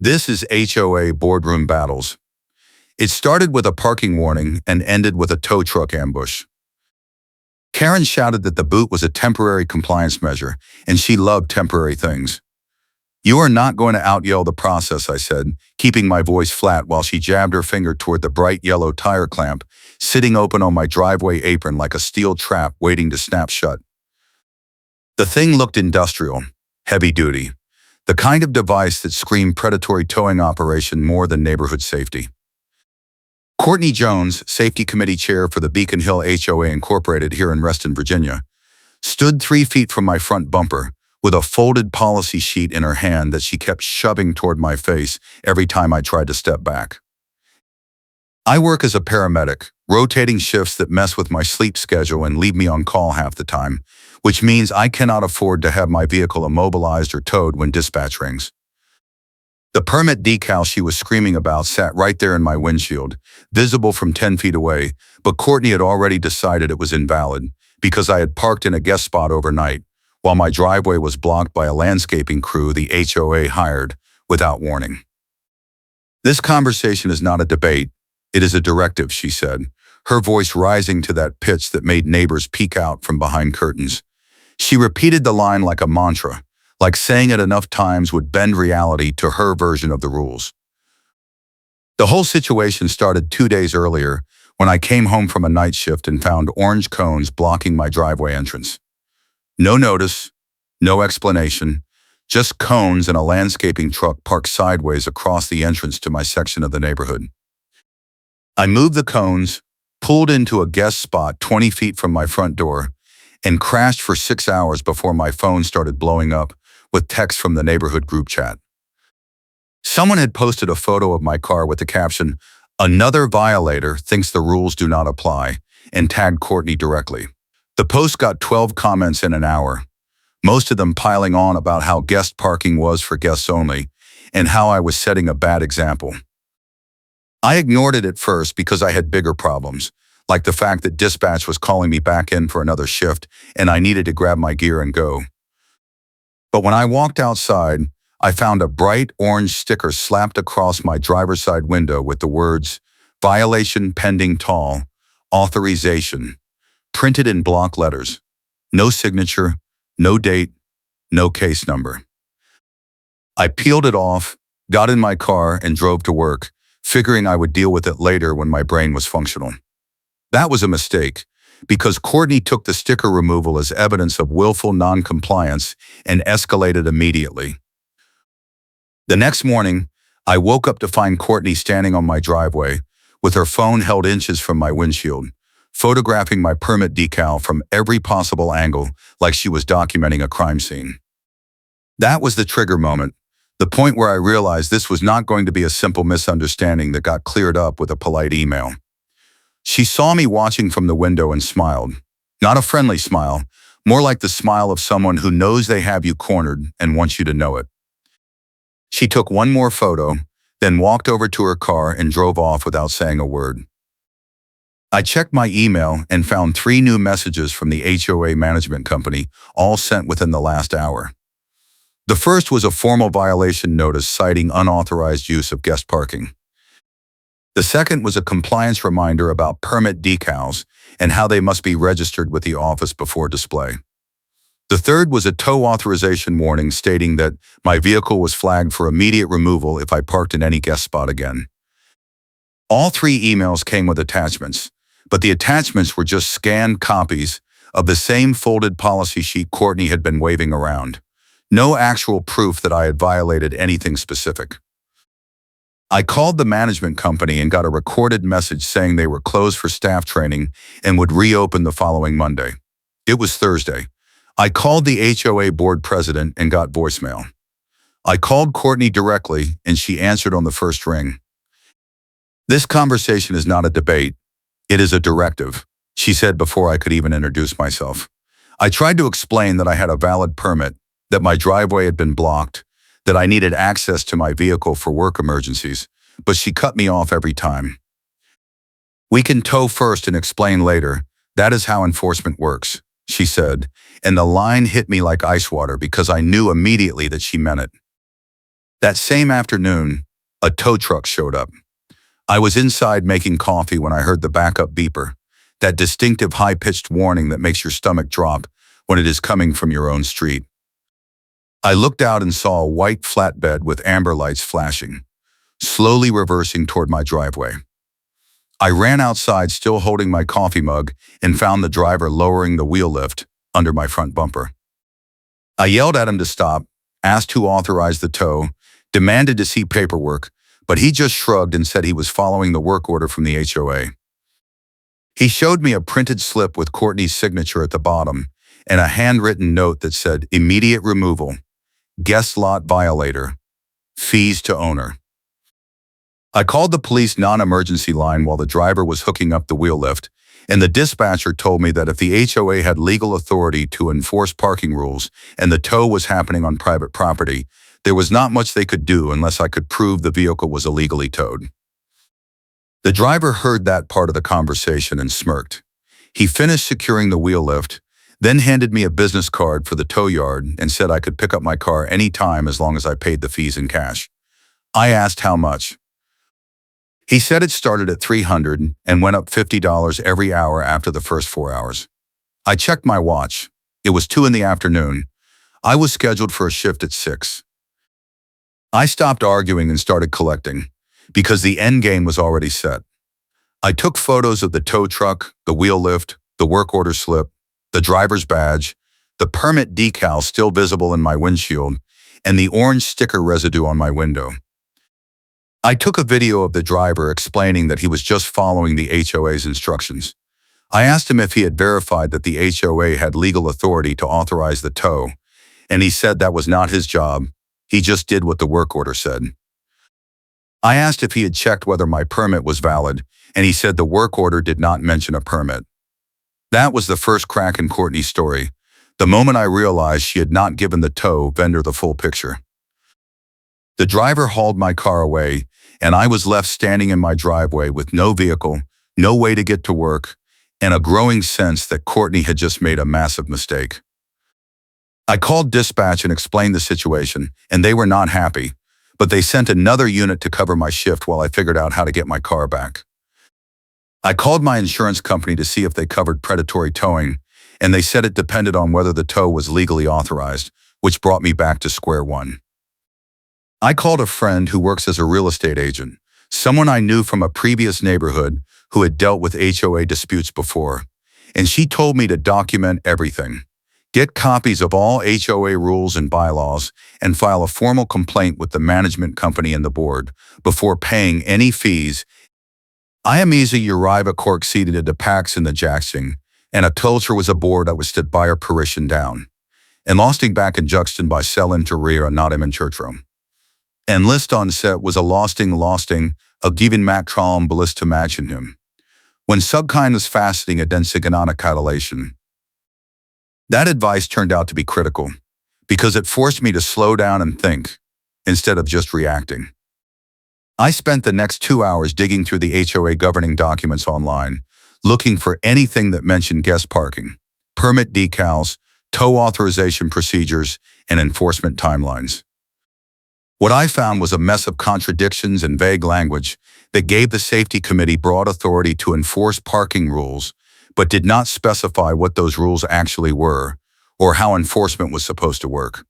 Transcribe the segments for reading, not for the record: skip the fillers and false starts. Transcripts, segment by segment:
This is HOA boardroom battles. It started with a parking warning and ended with a tow truck ambush. Karen shouted that the boot was a temporary compliance measure, and she loved temporary things. "You are not going to out-yell the process," I said, keeping my voice flat while she jabbed her finger toward the bright yellow tire clamp, sitting open on my driveway apron like a steel trap waiting to snap shut. The thing looked industrial, heavy-duty, the kind of device that screamed predatory towing operation more than neighborhood safety. Courtney Jones, Safety Committee Chair for the Beacon Hill HOA Incorporated here in Reston, Virginia, stood 3 feet from my front bumper with a folded policy sheet in her hand that she kept shoving toward my face every time I tried to step back. I work as a paramedic, rotating shifts that mess with my sleep schedule and leave me on call half the time, which means I cannot afford to have my vehicle immobilized or towed when dispatch rings. The permit decal she was screaming about sat right there in my windshield, visible from 10 feet away, but Courtney had already decided it was invalid because I had parked in a guest spot overnight, while my driveway was blocked by a landscaping crew the HOA hired without warning. "This conversation is not a debate, it is a directive," she said, her voice rising to that pitch that made neighbors peek out from behind curtains. She repeated the line like a mantra, like saying it enough times would bend reality to her version of the rules. The whole situation started 2 days earlier when I came home from a night shift and found orange cones blocking my driveway entrance. No notice, no explanation, just cones and a landscaping truck parked sideways across the entrance to my section of the neighborhood. I moved the cones, pulled into a guest spot 20 feet from my front door, and crashed for 6 hours before my phone started blowing up with texts from the neighborhood group chat. Someone had posted a photo of my car with the caption, "Another violator thinks the rules do not apply," and tagged Courtney directly. The post got 12 comments in an hour, most of them piling on about how guest parking was for guests only and how I was setting a bad example. I ignored it at first because I had bigger problems, like the fact that dispatch was calling me back in for another shift and I needed to grab my gear and go. But when I walked outside, I found a bright orange sticker slapped across my driver's side window with the words, "Violation pending tall, authorization," printed in block letters. No signature, no date, no case number. I peeled it off, got in my car, and drove to work, figuring I would deal with it later when my brain was functional. That was a mistake, because Courtney took the sticker removal as evidence of willful non-compliance and escalated immediately. The next morning, I woke up to find Courtney standing on my driveway with her phone held inches from my windshield, photographing my permit decal from every possible angle like she was documenting a crime scene. That was the trigger moment, the point where I realized this was not going to be a simple misunderstanding that got cleared up with a polite email. She saw me watching from the window and smiled. Not a friendly smile, more like the smile of someone who knows they have you cornered and wants you to know it. She took one more photo, then walked over to her car and drove off without saying a word. I checked my email and found 3 new messages from the HOA management company, all sent within the last hour. The first was a formal violation notice citing unauthorized use of guest parking. The second was a compliance reminder about permit decals and how they must be registered with the office before display. The third was a tow authorization warning stating that my vehicle was flagged for immediate removal if I parked in any guest spot again. All 3 emails came with attachments, but the attachments were just scanned copies of the same folded policy sheet Courtney had been waving around. No actual proof that I had violated anything specific. I called the management company and got a recorded message saying they were closed for staff training and would reopen the following Monday. It was Thursday. I called the HOA board president and got voicemail. I called Courtney directly and she answered on the first ring. "This conversation is not a debate. It is a directive," she said before I could even introduce myself. I tried to explain that I had a valid permit, that my driveway had been blocked, that I needed access to my vehicle for work emergencies, but she cut me off every time. "We can tow first and explain later. That is how enforcement works," she said, and the line hit me like ice water because I knew immediately that she meant it. That same afternoon, a tow truck showed up. I was inside making coffee when I heard the backup beeper, that distinctive high-pitched warning that makes your stomach drop when it is coming from your own street. I looked out and saw a white flatbed with amber lights flashing, slowly reversing toward my driveway. I ran outside still holding my coffee mug and found the driver lowering the wheel lift under my front bumper. I yelled at him to stop, asked who authorized the tow, demanded to see paperwork, but he just shrugged and said he was following the work order from the HOA. He showed me a printed slip with Courtney's signature at the bottom and a handwritten note that said, "Immediate removal, guest lot violator, fees to owner." I called the police non-emergency line while the driver was hooking up the wheel lift, and the dispatcher told me that if the HOA had legal authority to enforce parking rules and the tow was happening on private property, there was not much they could do unless I could prove the vehicle was illegally towed. The driver heard that part of the conversation and smirked. He finished securing the wheel lift, then handed me a business card for the Towyard and said I could pick up my car any time as long as I paid the fees in cash. I asked how much. He said it started at $300 and went up $50 every hour after the first 4 hours. I checked my watch. It was 2 in the afternoon. I was scheduled for a shift at 6. I stopped arguing and started collecting, because the end game was already set. I took photos of the tow truck, the wheel lift, the work order slip, the driver's badge, the permit decal still visible in my windshield, and the orange sticker residue on my window. I took a video of the driver explaining that he was just following the HOA's instructions. I asked him if he had verified that the HOA had legal authority to authorize the tow, and he said that was not his job. He just did what the work order said. I asked if he had checked whether my permit was valid, and he said the work order did not mention a permit. That was the first crack in Courtney's story, the moment I realized she had not given the tow vendor the full picture. The driver hauled my car away, and I was left standing in my driveway with no vehicle, no way to get to work, and a growing sense that Courtney had just made a massive mistake. I called dispatch and explained the situation, and they were not happy, but they sent another unit to cover my shift while I figured out how to get my car back. I called my insurance company to see if they covered predatory towing, and they said it depended on whether the tow was legally authorized, which brought me back to square one. I called a friend who works as a real estate agent, someone I knew from a previous neighborhood who had dealt with HOA disputes before, and she told me to document everything, get copies of all HOA rules and bylaws, and file a formal complaint with the management company and the board before paying any fees. I am easy Uriva cork seated at the Pax in the Jackson, and a culture was aboard I was stood by her parishin down, and losting back in Juxton by selling to rear not him in churchroom. And list on set was a losting of giving Mac Trom bliss to matching him. When subkind was faceting a densiganana catalation. That advice turned out to be critical, because it forced me to slow down and think, instead of just reacting. I spent the next 2 hours digging through the HOA governing documents online, looking for anything that mentioned guest parking, permit decals, tow authorization procedures, and enforcement timelines. What I found was a mess of contradictions and vague language that gave the safety committee broad authority to enforce parking rules, but did not specify what those rules actually were or how enforcement was supposed to work.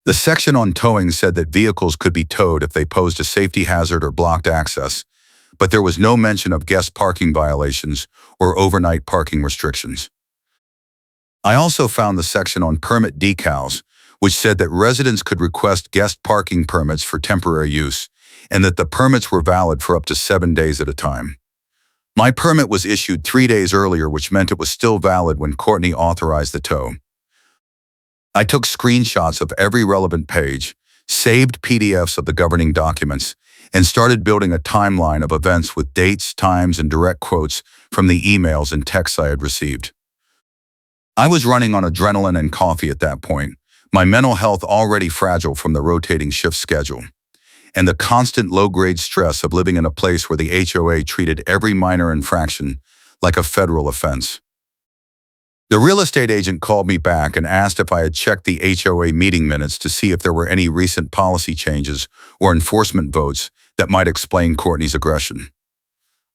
The section on towing said that vehicles could be towed if they posed a safety hazard or blocked access, but there was no mention of guest parking violations or overnight parking restrictions. I also found the section on permit decals, which said that residents could request guest parking permits for temporary use, and that the permits were valid for up to 7 days at a time. My permit was issued 3 days earlier, which meant it was still valid when Courtney authorized the tow. I took screenshots of every relevant page, saved PDFs of the governing documents, and started building a timeline of events with dates, times, and direct quotes from the emails and texts I had received. I was running on adrenaline and coffee at that point, my mental health already fragile from the rotating shift schedule, and the constant low-grade stress of living in a place where the HOA treated every minor infraction like a federal offense. The real estate agent called me back and asked if I had checked the HOA meeting minutes to see if there were any recent policy changes or enforcement votes that might explain Courtney's aggression.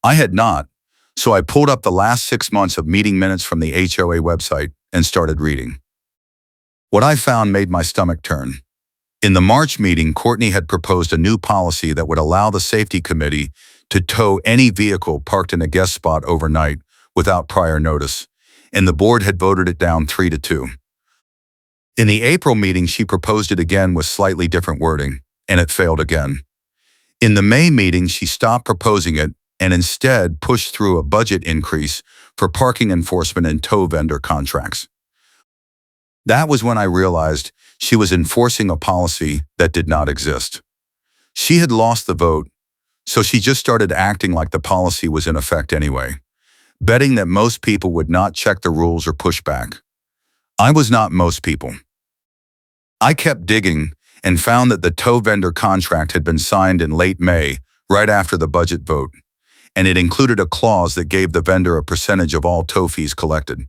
I had not, so I pulled up the last 6 months of meeting minutes from the HOA website and started reading. What I found made my stomach turn. In the March meeting, Courtney had proposed a new policy that would allow the safety committee to tow any vehicle parked in a guest spot overnight without prior notice, and the board had voted it down 3-2. In the April meeting, she proposed it again with slightly different wording, and it failed again. In the May meeting, she stopped proposing it and instead pushed through a budget increase for parking enforcement and tow vendor contracts. That was when I realized she was enforcing a policy that did not exist. She had lost the vote, so she just started acting like the policy was in effect anyway, betting that most people would not check the rules or push back. I was not most people. I kept digging and found that the tow vendor contract had been signed in late May, right after the budget vote, and it included a clause that gave the vendor a percentage of all tow fees collected.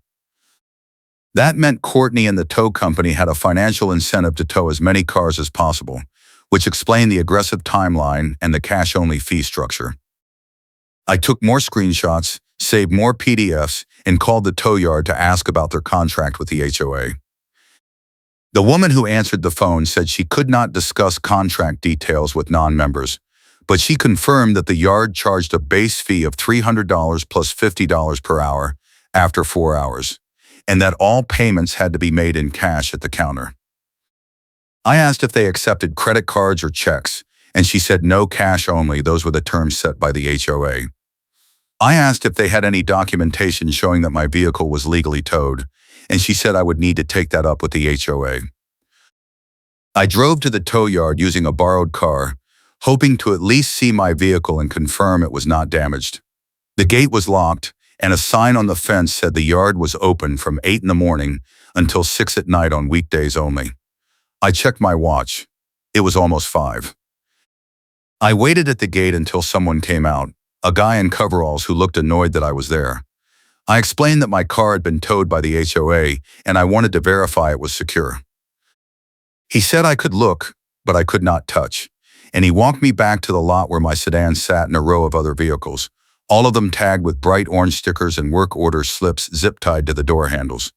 That meant Courtney and the tow company had a financial incentive to tow as many cars as possible, which explained the aggressive timeline and the cash-only fee structure. I took more screenshots, saved more PDFs, and called the Towyard to ask about their contract with the HOA. The woman who answered the phone said she could not discuss contract details with non-members, but she confirmed that the yard charged a base fee of $300 plus $50 per hour after 4 hours, and that all payments had to be made in cash at the counter. I asked if they accepted credit cards or checks, and she said no, cash only. Those were the terms set by the HOA. I asked if they had any documentation showing that my vehicle was legally towed, and she said I would need to take that up with the HOA. I drove to the tow yard using a borrowed car, hoping to at least see my vehicle and confirm it was not damaged. The gate was locked, and a sign on the fence said the yard was open from 8 in the morning until 6 at night on weekdays only. I checked my watch. It was almost 5. I waited at the gate until someone came out, a guy in coveralls who looked annoyed that I was there. I explained that my car had been towed by the HOA and I wanted to verify it was secure. He said I could look, but I could not touch, and he walked me back to the lot where my sedan sat in a row of other vehicles, all of them tagged with bright orange stickers and work order slips zip-tied to the door handles.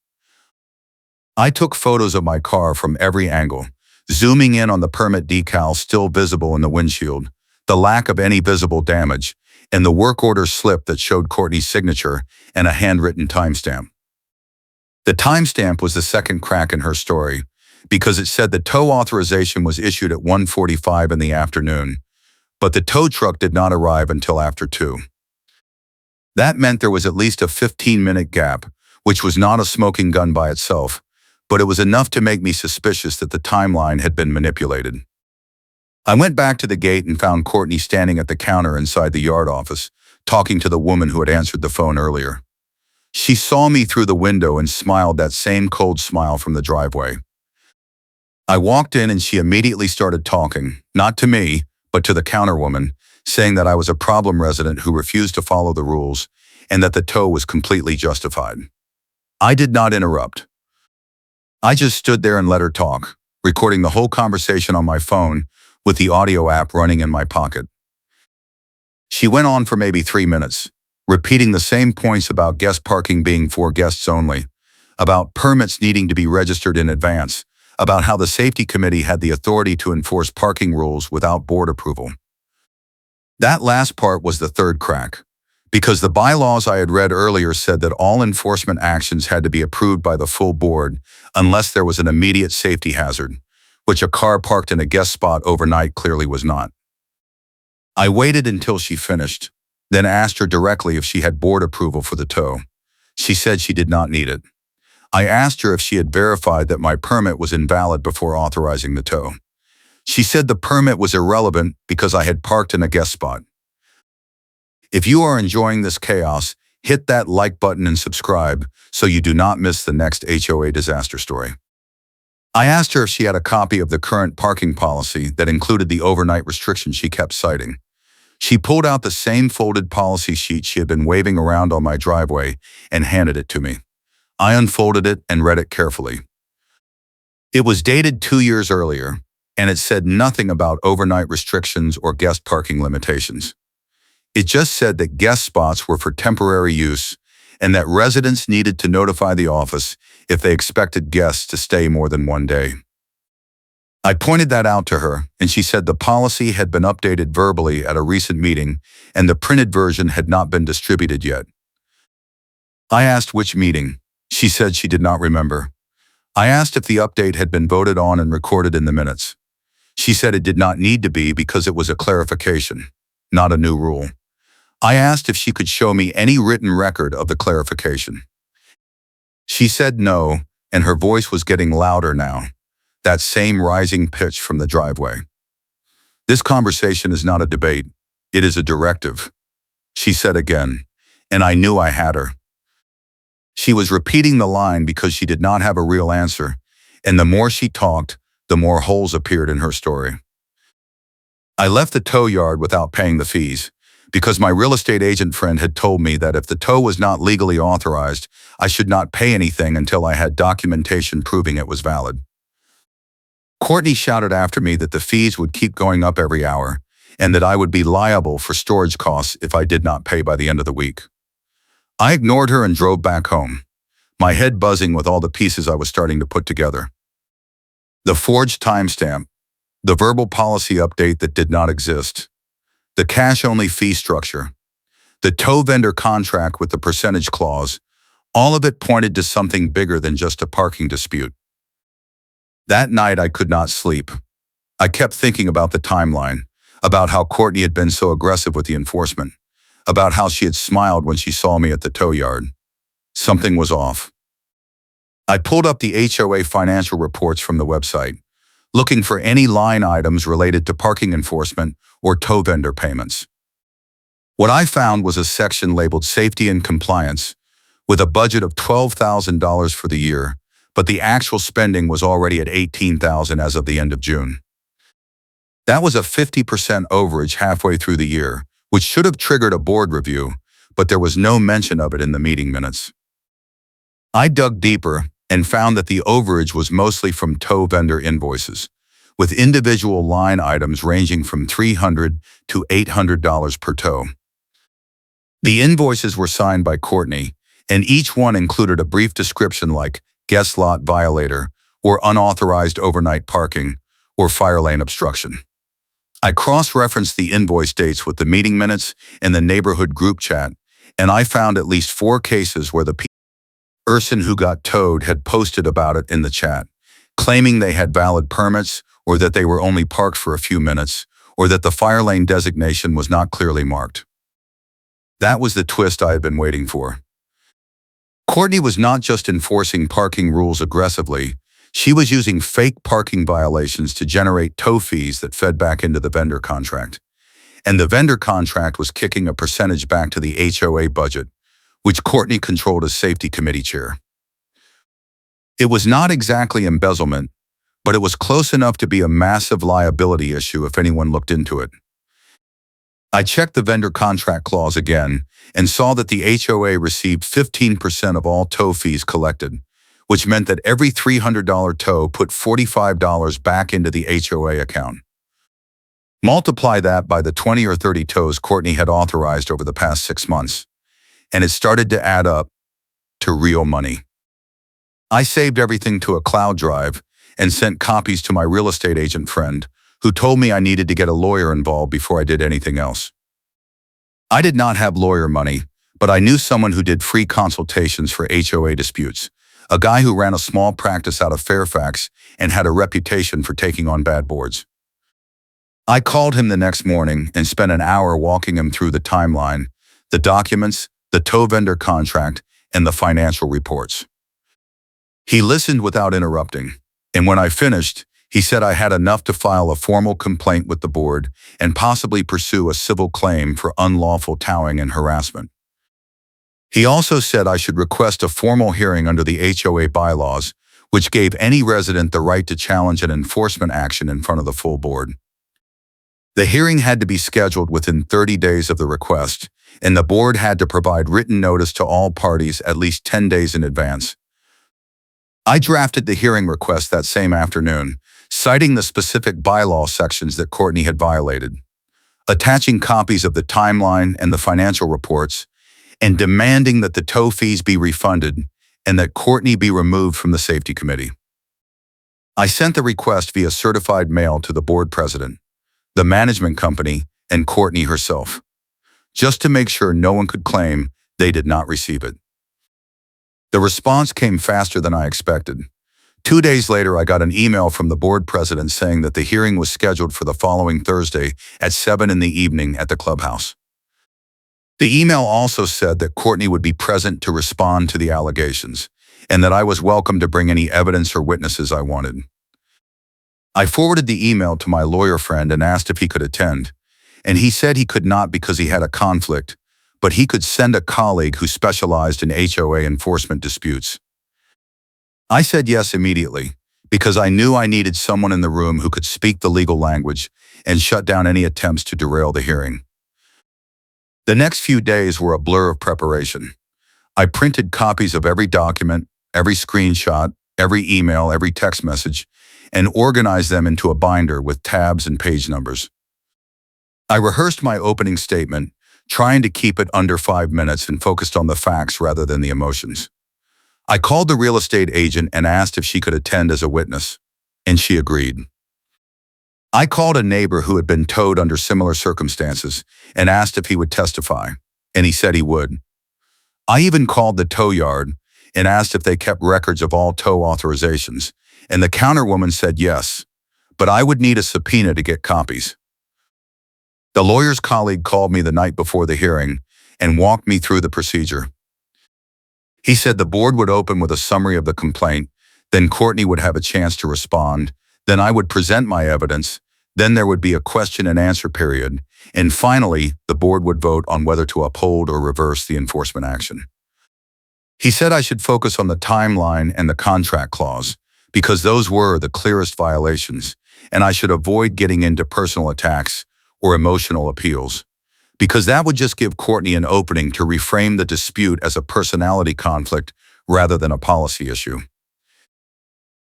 I took photos of my car from every angle, zooming in on the permit decal still visible in the windshield, the lack of any visible damage, and the work order slip that showed Courtney's signature and a handwritten timestamp. The timestamp was the second crack in her story, because it said the tow authorization was issued at 1:45 in the afternoon, but the tow truck did not arrive until after 2. That meant there was at least a 15-minute gap, which was not a smoking gun by itself, but it was enough to make me suspicious that the timeline had been manipulated. I went back to the gate and found Courtney standing at the counter inside the yard office, talking to the woman who had answered the phone earlier. She saw me through the window and smiled that same cold smile from the driveway. I walked in and she immediately started talking, not to me, but to the counter woman, saying that I was a problem resident who refused to follow the rules and that the tow was completely justified. I did not interrupt. I just stood there and let her talk, recording the whole conversation on my phone with the audio app running in my pocket. She went on for maybe 3 minutes, repeating the same points about guest parking being for guests only, about permits needing to be registered in advance, about how the safety committee had the authority to enforce parking rules without board approval. That last part was the third crack, because the bylaws I had read earlier said that all enforcement actions had to be approved by the full board unless there was an immediate safety hazard, which a car parked in a guest spot overnight clearly was not. I waited until she finished, then asked her directly if she had board approval for the tow. She said she did not need it. I asked her if she had verified that my permit was invalid before authorizing the tow. She said the permit was irrelevant because I had parked in a guest spot. If you are enjoying this chaos, hit that like button and subscribe so you do not miss the next HOA disaster story. I asked her if she had a copy of the current parking policy that included the overnight restriction she kept citing. She pulled out the same folded policy sheet she had been waving around on my driveway and handed it to me. I unfolded it and read it carefully. It was dated 2 years earlier, and it said nothing about overnight restrictions or guest parking limitations. It just said that guest spots were for temporary use and that residents needed to notify the office if they expected guests to stay more than one day. I pointed that out to her, and she said the policy had been updated verbally at a recent meeting and the printed version had not been distributed yet. I asked which meeting. She said she did not remember. I asked if the update had been voted on and recorded in the minutes. She said it did not need to be because it was a clarification, not a new rule. I asked if she could show me any written record of the clarification. She said no, and her voice was getting louder now, that same rising pitch from the driveway. This conversation is not a debate, it is a directive, she said again, and I knew I had her. She was repeating the line because she did not have a real answer, and the more she talked, the more holes appeared in her story. I left the tow yard without paying the fees, because my real estate agent friend had told me that if the tow was not legally authorized, I should not pay anything until I had documentation proving it was valid. Courtney shouted after me that the fees would keep going up every hour, and that I would be liable for storage costs if I did not pay by the end of the week. I ignored her and drove back home, my head buzzing with all the pieces I was starting to put together. The forged timestamp, the verbal policy update that did not exist, the cash-only fee structure, the tow vendor contract with the percentage clause, all of it pointed to something bigger than just a parking dispute. That night I could not sleep. I kept thinking about the timeline, about how Courtney had been so aggressive with the enforcement, about how she had smiled when she saw me at the tow yard. Something was off. I pulled up the HOA financial reports from the website, looking for any line items related to parking enforcement or tow vendor payments. What I found was a section labeled Safety and Compliance, with a budget of $12,000 for the year, but the actual spending was already at $18,000 as of the end of June. That was a 50% overage halfway through the year, which should have triggered a board review, but there was no mention of it in the meeting minutes. I dug deeper and found that the overage was mostly from tow vendor invoices, with individual line items ranging from $300 to $800 per tow. The invoices were signed by Courtney, and each one included a brief description like guest lot violator, or unauthorized overnight parking, or fire lane obstruction. I cross-referenced the invoice dates with the meeting minutes and the neighborhood group chat, and I found at least 4 cases where the person who got towed had posted about it in the chat, claiming they had valid permits or that they were only parked for a few minutes, or that the fire lane designation was not clearly marked. That was the twist I had been waiting for. Courtney was not just enforcing parking rules aggressively, she was using fake parking violations to generate tow fees that fed back into the vendor contract. And the vendor contract was kicking a percentage back to the HOA budget, which Courtney controlled as safety committee chair. It was not exactly embezzlement, but it was close enough to be a massive liability issue if anyone looked into it. I checked the vendor contract clause again and saw that the HOA received 15% of all tow fees collected, which meant that every $300 tow put $45 back into the HOA account. Multiply that by the 20 or 30 tows Courtney had authorized over the past 6 months, and it started to add up to real money. I saved everything to a cloud drive and sent copies to my real estate agent friend, who told me I needed to get a lawyer involved before I did anything else. I did not have lawyer money, but I knew someone who did free consultations for HOA disputes, a guy who ran a small practice out of Fairfax and had a reputation for taking on bad boards. I called him the next morning and spent an hour walking him through the timeline, the documents, the tow vendor contract, and the financial reports. He listened without interrupting, and when I finished, he said I had enough to file a formal complaint with the board and possibly pursue a civil claim for unlawful towing and harassment. He also said I should request a formal hearing under the HOA bylaws, which gave any resident the right to challenge an enforcement action in front of the full board. The hearing had to be scheduled within 30 days of the request, and the board had to provide written notice to all parties at least 10 days in advance, I drafted the hearing request that same afternoon, citing the specific bylaw sections that Courtney had violated, attaching copies of the timeline and the financial reports, and demanding that the tow fees be refunded and that Courtney be removed from the safety committee. I sent the request via certified mail to the board president, the management company, and Courtney herself, just to make sure no one could claim they did not receive it. The response came faster than I expected. 2 days later, I got an email from the board president saying that the hearing was scheduled for the following Thursday at 7 in the evening at the clubhouse. The email also said that Courtney would be present to respond to the allegations, and that I was welcome to bring any evidence or witnesses I wanted. I forwarded the email to my lawyer friend and asked if he could attend, and he said he could not because he had a conflict, but he could send a colleague who specialized in HOA enforcement disputes. I said yes immediately, because I knew I needed someone in the room who could speak the legal language and shut down any attempts to derail the hearing. The next few days were a blur of preparation. I printed copies of every document, every screenshot, every email, every text message, and organized them into a binder with tabs and page numbers. I rehearsed my opening statement, trying to keep it under 5 minutes and focused on the facts rather than the emotions. I called the real estate agent and asked if she could attend as a witness, and she agreed. I called a neighbor who had been towed under similar circumstances and asked if he would testify, and he said he would. I even called the Towyard and asked if they kept records of all tow authorizations, and the counterwoman said yes, but I would need a subpoena to get copies. The lawyer's colleague called me the night before the hearing and walked me through the procedure. He said the board would open with a summary of the complaint, then Courtney would have a chance to respond, then I would present my evidence, then there would be a question and answer period, and finally, the board would vote on whether to uphold or reverse the enforcement action. He said I should focus on the timeline and the contract clause, because those were the clearest violations, and I should avoid getting into personal attacks or emotional appeals, because that would just give Courtney an opening to reframe the dispute as a personality conflict rather than a policy issue.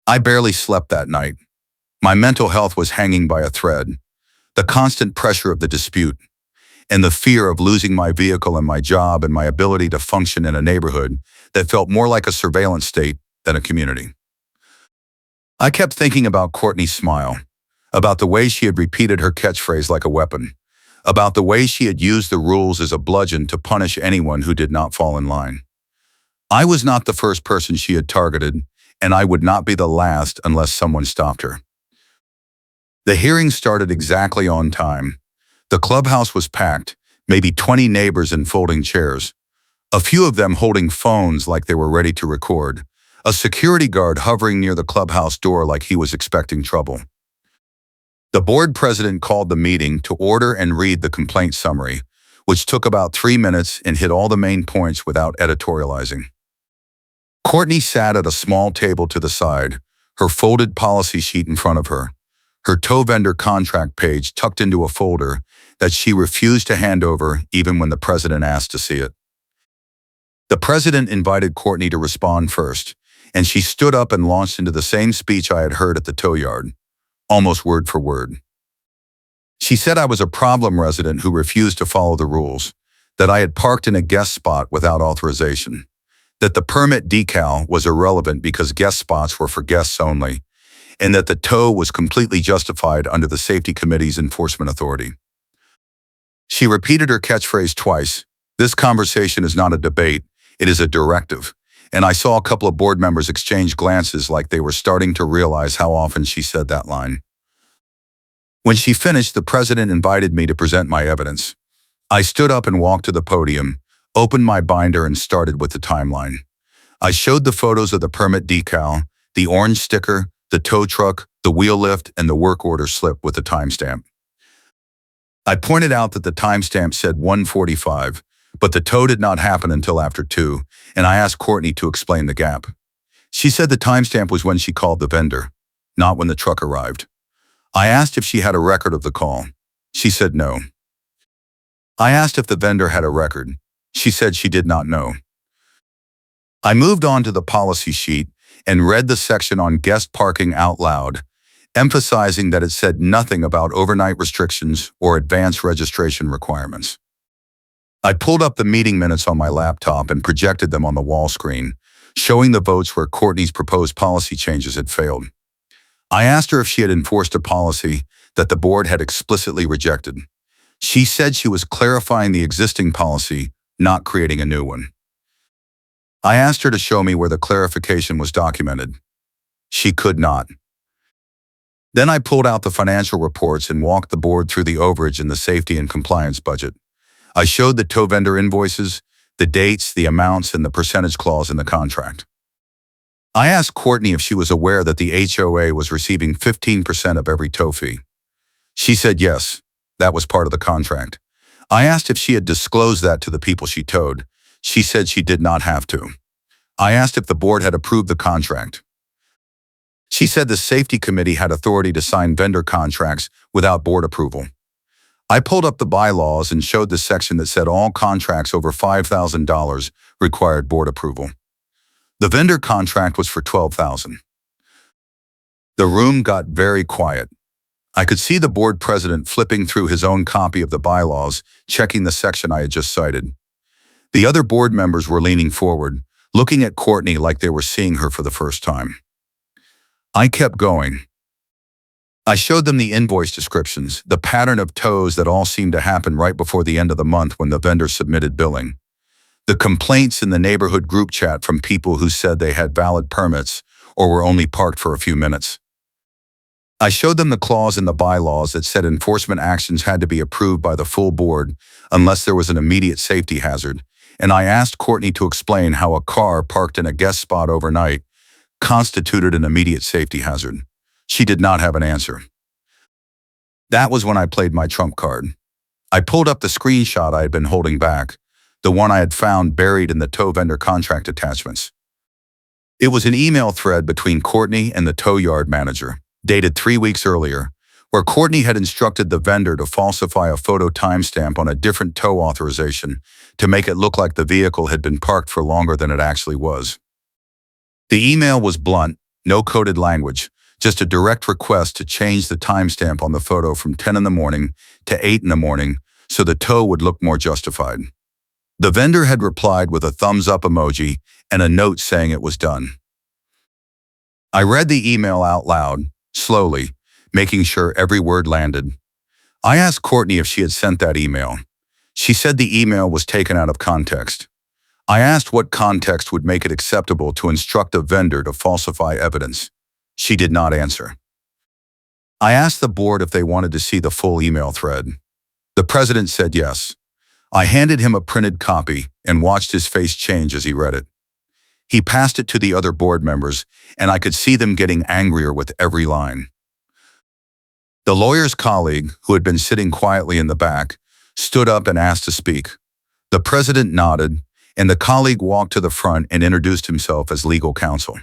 I barely slept that night. My mental health was hanging by a thread. The constant pressure of the dispute, and the fear of losing my vehicle and my job and my ability to function in a neighborhood that felt more like a surveillance state than a community. I kept thinking about Courtney's smile, about the way she had repeated her catchphrase like a weapon, about the way she had used the rules as a bludgeon to punish anyone who did not fall in line. I was not the first person she had targeted, and I would not be the last unless someone stopped her. The hearing started exactly on time. The clubhouse was packed, maybe 20 neighbors in folding chairs, a few of them holding phones like they were ready to record, a security guard hovering near the clubhouse door like he was expecting trouble. The board president called the meeting to order and read the complaint summary, which took about 3 minutes and hit all the main points without editorializing. Courtney sat at a small table to the side, her folded policy sheet in front of her, her tow vendor contract page tucked into a folder that she refused to hand over even when the president asked to see it. The president invited Courtney to respond first, and she stood up and launched into the same speech I had heard at the Towyard, almost word for word. She said I was a problem resident who refused to follow the rules, that I had parked in a guest spot without authorization, that the permit decal was irrelevant because guest spots were for guests only, and that the tow was completely justified under the safety committee's enforcement authority. She repeated her catchphrase twice. This conversation is not a debate, it is a directive. And I saw a couple of board members exchange glances like they were starting to realize how often she said that line. When she finished, the president invited me to present my evidence. I stood up and walked to the podium, opened my binder and started with the timeline. I showed the photos of the permit decal, the orange sticker, the tow truck, the wheel lift, and the work order slip with the timestamp. I pointed out that the timestamp said 1:45, but the tow did not happen until after 2, and I asked Courtney to explain the gap. She said the timestamp was when she called the vendor, not when the truck arrived. I asked if she had a record of the call. She said no. I asked if the vendor had a record. She said she did not know. I moved on to the policy sheet and read the section on guest parking out loud, emphasizing that it said nothing about overnight restrictions or advance registration requirements. I pulled up the meeting minutes on my laptop and projected them on the wall screen, showing the votes where Courtney's proposed policy changes had failed. I asked her if she had enforced a policy that the board had explicitly rejected. She said she was clarifying the existing policy, not creating a new one. I asked her to show me where the clarification was documented. She could not. Then I pulled out the financial reports and walked the board through the overage in the safety and compliance budget. I showed the tow vendor invoices, the dates, the amounts, and the percentage clause in the contract. I asked Courtney if she was aware that the HOA was receiving 15% of every tow fee. She said yes, that was part of the contract. I asked if she had disclosed that to the people she towed. She said she did not have to. I asked if the board had approved the contract. She said the safety committee had authority to sign vendor contracts without board approval. I pulled up the bylaws and showed the section that said all contracts over $5,000 required board approval. The vendor contract was for $12,000. The room got very quiet. I could see the board president flipping through his own copy of the bylaws, checking the section I had just cited. The other board members were leaning forward, looking at Courtney like they were seeing her for the first time. I kept going. I showed them the invoice descriptions, the pattern of tows that all seemed to happen right before the end of the month when the vendor submitted billing. The complaints in the neighborhood group chat from people who said they had valid permits or were only parked for a few minutes. I showed them the clause in the bylaws that said enforcement actions had to be approved by the full board unless there was an immediate safety hazard, and I asked Courtney to explain how a car parked in a guest spot overnight constituted an immediate safety hazard. She did not have an answer. That was when I played my trump card. I pulled up the screenshot I had been holding back, the one I had found buried in the tow vendor contract attachments. It was an email thread between Courtney and the Towyard manager, dated 3 weeks earlier, where Courtney had instructed the vendor to falsify a photo timestamp on a different tow authorization to make it look like the vehicle had been parked for longer than it actually was. The email was blunt, no coded language, just a direct request to change the timestamp on the photo from 10 in the morning to 8 in the morning so the tow would look more justified. The vendor had replied with a thumbs up emoji and a note saying it was done. I read the email out loud, slowly, making sure every word landed. I asked Courtney if she had sent that email. She said the email was taken out of context. I asked what context would make it acceptable to instruct a vendor to falsify evidence. She did not answer. I asked the board if they wanted to see the full email thread. The president said yes. I handed him a printed copy and watched his face change as he read it. He passed it to the other board members, and I could see them getting angrier with every line. The lawyer's colleague, who had been sitting quietly in the back, stood up and asked to speak. The president nodded, and the colleague walked to the front and introduced himself as legal counsel.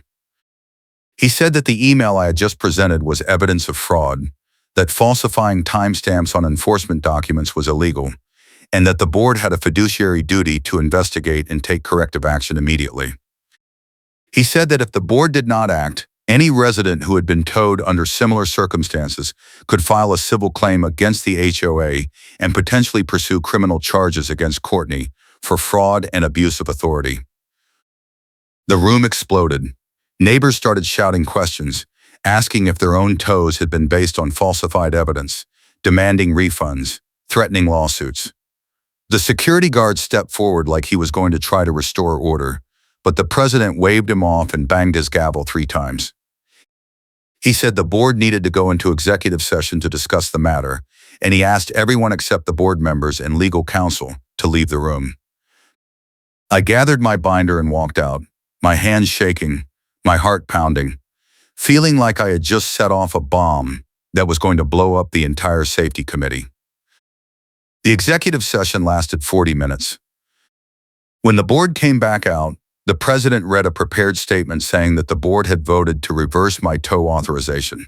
He said that the email I had just presented was evidence of fraud, that falsifying timestamps on enforcement documents was illegal, and that the board had a fiduciary duty to investigate and take corrective action immediately. He said that if the board did not act, any resident who had been towed under similar circumstances could file a civil claim against the HOA and potentially pursue criminal charges against Courtney for fraud and abuse of authority. The room exploded. Neighbors started shouting questions, asking if their own tows had been based on falsified evidence, demanding refunds, threatening lawsuits. The security guard stepped forward like he was going to try to restore order, but the president waved him off and banged his gavel 3 times. He said the board needed to go into executive session to discuss the matter, and he asked everyone except the board members and legal counsel to leave the room. I gathered my binder and walked out, my hands shaking, my heart pounding, feeling like I had just set off a bomb that was going to blow up the entire safety committee. The executive session lasted 40 minutes. When the board came back out, the president read a prepared statement saying that the board had voted to reverse my tow authorization,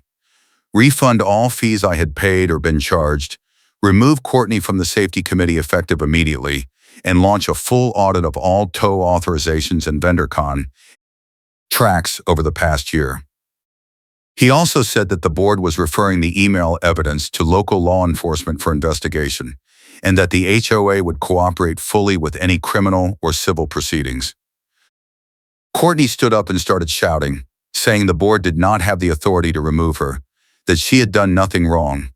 refund all fees I had paid or been charged, remove Courtney from the safety committee effective immediately, and launch a full audit of all tow authorizations and vendor con, tracks over the past year. He also said that the board was referring the email evidence to local law enforcement for investigation, and that the HOA would cooperate fully with any criminal or civil proceedings. Courtney stood up and started shouting, saying the board did not have the authority to remove her, that she had done nothing wrong,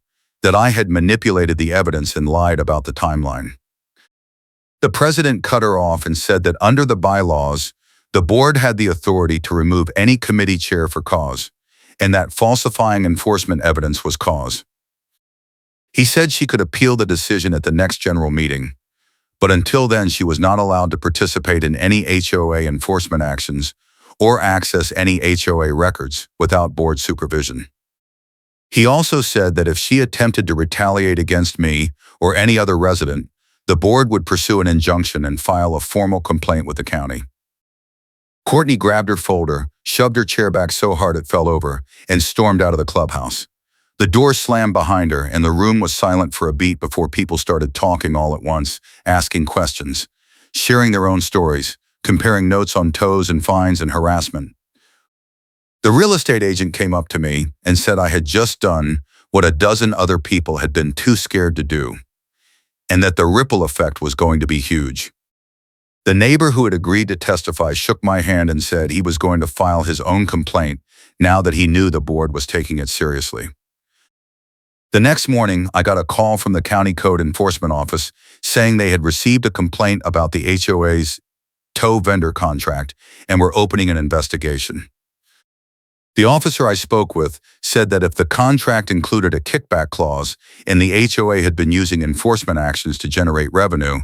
that I had manipulated the evidence and lied about the timeline. The president cut her off and said that under the bylaws, the board had the authority to remove any committee chair for cause, and that falsifying enforcement evidence was cause. He said she could appeal the decision at the next general meeting, but until then she was not allowed to participate in any HOA enforcement actions or access any HOA records without board supervision. He also said that if she attempted to retaliate against me or any other resident, the board would pursue an injunction and file a formal complaint with the county. Courtney grabbed her folder, shoved her chair back so hard it fell over, and stormed out of the clubhouse. The door slammed behind her, and the room was silent for a beat before people started talking all at once, asking questions, sharing their own stories, comparing notes on tows and fines and harassment. The real estate agent came up to me and said I had just done what a dozen other people had been too scared to do, and that the ripple effect was going to be huge. The neighbor who had agreed to testify shook my hand and said he was going to file his own complaint now that he knew the board was taking it seriously. The next morning, I got a call from the County Code Enforcement Office saying they had received a complaint about the HOA's tow vendor contract and were opening an investigation. The officer I spoke with said that if the contract included a kickback clause and the HOA had been using enforcement actions to generate revenue,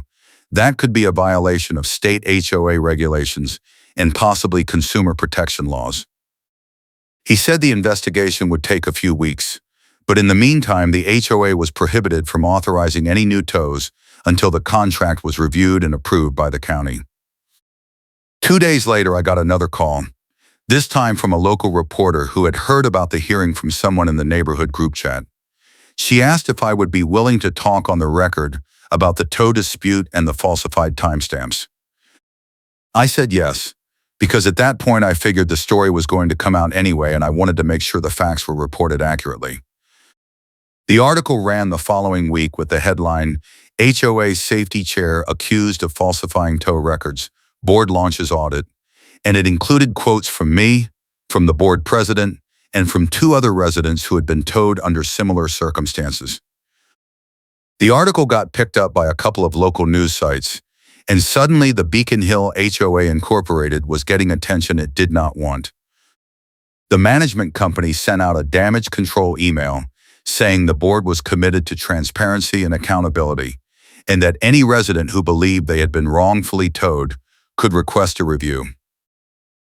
that could be a violation of state HOA regulations and possibly consumer protection laws. He said the investigation would take a few weeks, but in the meantime, the HOA was prohibited from authorizing any new tows until the contract was reviewed and approved by the county. 2 days later, I got another call, this time from a local reporter who had heard about the hearing from someone in the neighborhood group chat. She asked if I would be willing to talk on the record about the tow dispute and the falsified timestamps. I said yes, because at that point I figured the story was going to come out anyway and I wanted to make sure the facts were reported accurately. The article ran the following week with the headline, HOA Safety Chair Accused of Falsifying Tow Records, Board Launches Audit, and it included quotes from me, from the board president, and from 2 other residents who had been towed under similar circumstances. The article got picked up by a couple of local news sites, and suddenly the Beacon Hill HOA Incorporated was getting attention it did not want. The management company sent out a damage control email saying the board was committed to transparency and accountability, and that any resident who believed they had been wrongfully towed could request a review.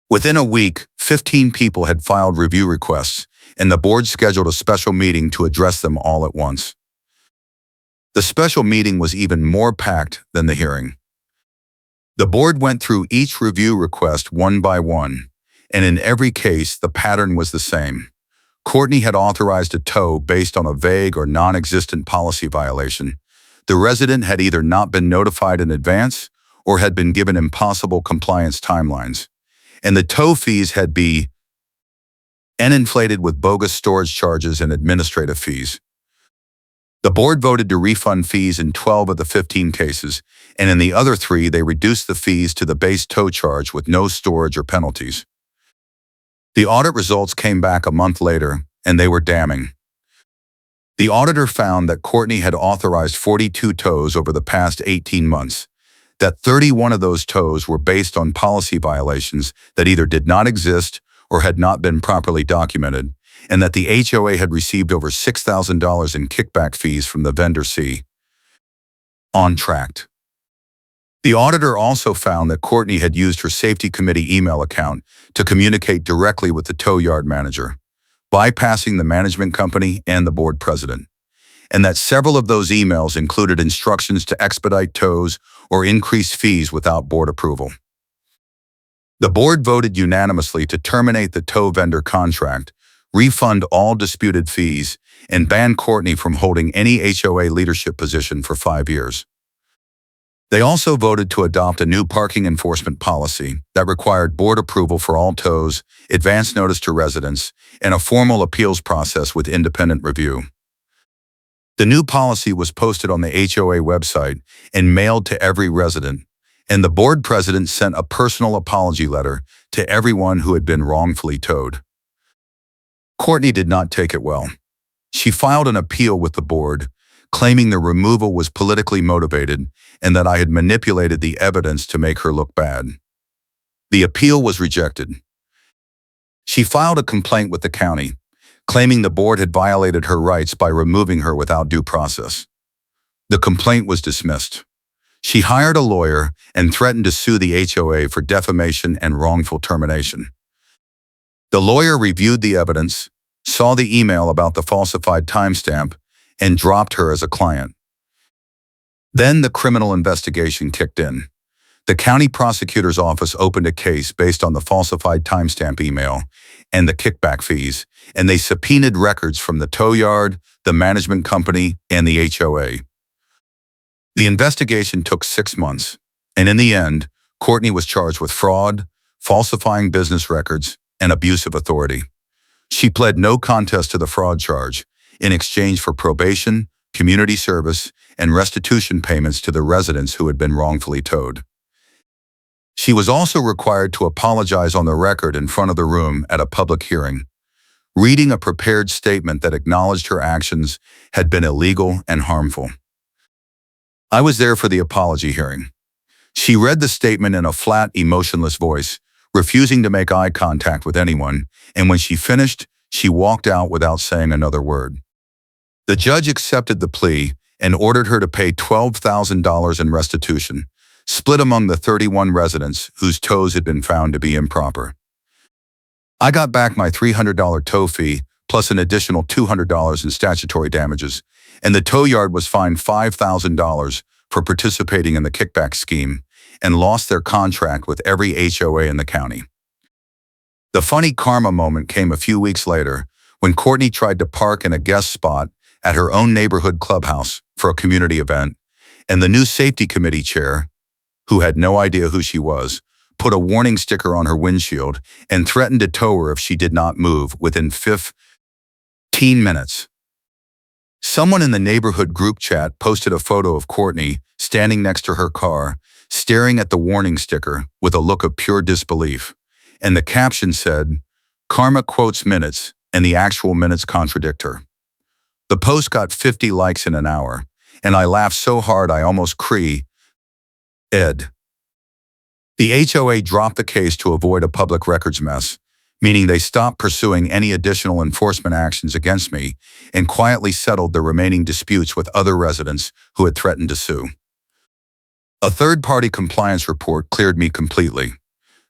Within a week, 15 people had filed review requests, and the board scheduled a special meeting to address them all at once. The special meeting was even more packed than the hearing. The board went through each review request one by one, and in every case, the pattern was the same. Courtney had authorized a tow based on a vague or non-existent policy violation. The resident had either not been notified in advance or had been given impossible compliance timelines, and the tow fees had been inflated with bogus storage charges and administrative fees. The board voted to refund fees in 12 of the 15 cases, and in the other 3, they reduced the fees to the base tow charge with no storage or penalties. The audit results came back a month later, and they were damning. The auditor found that Courtney had authorized 42 tows over the past 18 months, that 31 of those tows were based on policy violations that either did not exist or had not been properly documented, and that the HOA had received over $6,000 in kickback fees from the vendor C. On track. The auditor also found that Courtney had used her safety committee email account to communicate directly with the Towyard manager, bypassing the management company and the board president, and that several of those emails included instructions to expedite tows or increase fees without board approval. The board voted unanimously to terminate the tow vendor contract, refund all disputed fees, and ban Courtney from holding any HOA leadership position for 5 years. They also voted to adopt a new parking enforcement policy that required board approval for all tows, advance notice to residents, and a formal appeals process with independent review. The new policy was posted on the HOA website and mailed to every resident, and the board president sent a personal apology letter to everyone who had been wrongfully towed. Courtney did not take it well. She filed an appeal with the board, claiming the removal was politically motivated and that I had manipulated the evidence to make her look bad. The appeal was rejected. She filed a complaint with the county, claiming the board had violated her rights by removing her without due process. The complaint was dismissed. She hired a lawyer and threatened to sue the HOA for defamation and wrongful termination. The lawyer reviewed the evidence, saw the email about the falsified timestamp, and dropped her as a client. Then the criminal investigation kicked in. The county prosecutor's office opened a case based on the falsified timestamp email and the kickback fees, and they subpoenaed records from the Towyard, the management company, and the HOA. The investigation took 6 months, and in the end, Courtney was charged with fraud, falsifying business records, and abuse of authority. She pled no contest to the fraud charge in exchange for probation, community service, and restitution payments to the residents who had been wrongfully towed. She was also required to apologize on the record in front of the room at a public hearing, reading a prepared statement that acknowledged her actions had been illegal and harmful. I was there for the apology hearing. She read the statement in a flat, emotionless voice, refusing to make eye contact with anyone, and when she finished, she walked out without saying another word. The judge accepted the plea and ordered her to pay $12,000 in restitution, split among the 31 residents whose tows had been found to be improper. I got back my $300 tow fee plus an additional $200 in statutory damages, and the Towyard was fined $5,000 for participating in the kickback scheme and lost their contract with every HOA in the county. The funny karma moment came a few weeks later when Courtney tried to park in a guest spot at her own neighborhood clubhouse for a community event, and the new safety committee chair, who had no idea who she was, put a warning sticker on her windshield and threatened to tow her if she did not move within 15 minutes. Someone in the neighborhood group chat posted a photo of Courtney standing next to her car, staring at the warning sticker with a look of pure disbelief, and the caption said, "Karma quotes minutes, and the actual minutes contradict her." The post got 50 likes in an hour, and I laughed so hard I almost cried. The HOA dropped the case to avoid a public records mess, meaning they stopped pursuing any additional enforcement actions against me and quietly settled the remaining disputes with other residents who had threatened to sue. A third-party compliance report cleared me completely,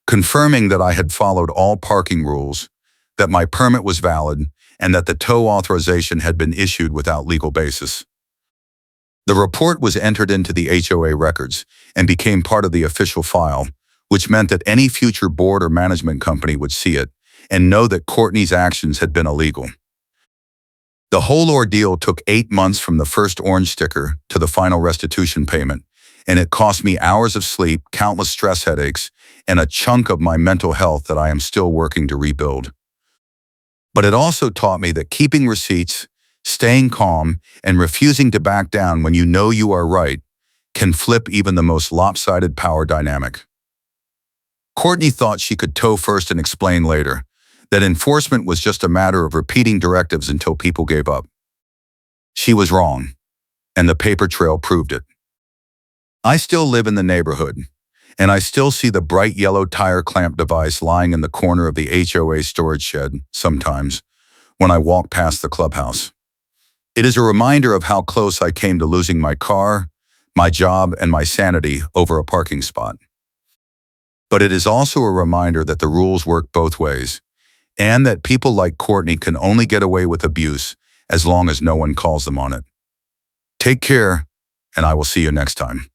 confirming that I had followed all parking rules, that my permit was valid, and that the tow authorization had been issued without legal basis. The report was entered into the HOA records and became part of the official file, which meant that any future board or management company would see it and know that Courtney's actions had been illegal. The whole ordeal took 8 months from the first orange sticker to the final restitution payment, and it cost me hours of sleep, countless stress headaches, and a chunk of my mental health that I am still working to rebuild. But it also taught me that keeping receipts, staying calm, and refusing to back down when you know you are right can flip even the most lopsided power dynamic. Courtney thought she could tow first and explain later, that enforcement was just a matter of repeating directives until people gave up. She was wrong, and the paper trail proved it. I still live in the neighborhood, and I still see the bright yellow tire clamp device lying in the corner of the HOA storage shed sometimes when I walk past the clubhouse. It is a reminder of how close I came to losing my car, my job, and my sanity over a parking spot. But it is also a reminder that the rules work both ways, and that people like Courtney can only get away with abuse as long as no one calls them on it. Take care, and I will see you next time.